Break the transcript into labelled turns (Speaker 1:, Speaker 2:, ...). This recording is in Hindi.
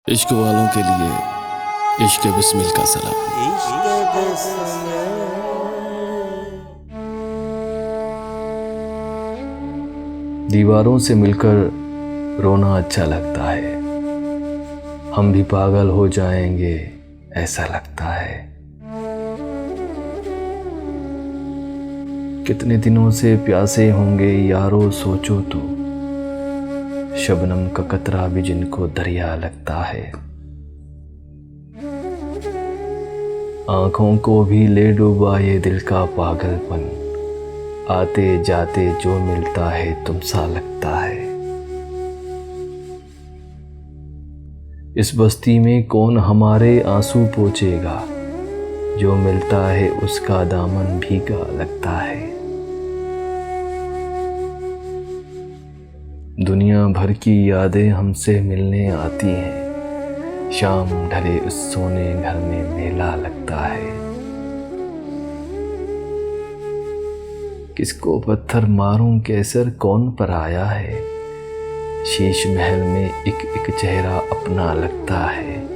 Speaker 1: इश्क वालों के लिए इश्क बिस्मिल का सलाम।
Speaker 2: दीवारों से मिलकर रोना अच्छा लगता है, हम भी पागल हो जाएंगे ऐसा लगता है। कितने दिनों से प्यासे होंगे यारो सोचो तो, शबनम का कतरा भी जिनको दरिया लगता है। आंखों को भी ले डूबा ये दिल का पागलपन, आते जाते जो मिलता है तुम सा लगता है। इस बस्ती में कौन हमारे आंसू पोंछेगा, जो मिलता है उसका दामन भीगा लगता है। दुनिया भर की यादें हमसे मिलने आती हैं, शाम ढले उस सोने घर में मेला लगता है। किसको पत्थर मारूं कैसर कौन पर आया है, शीश महल में एक एक चेहरा अपना लगता है।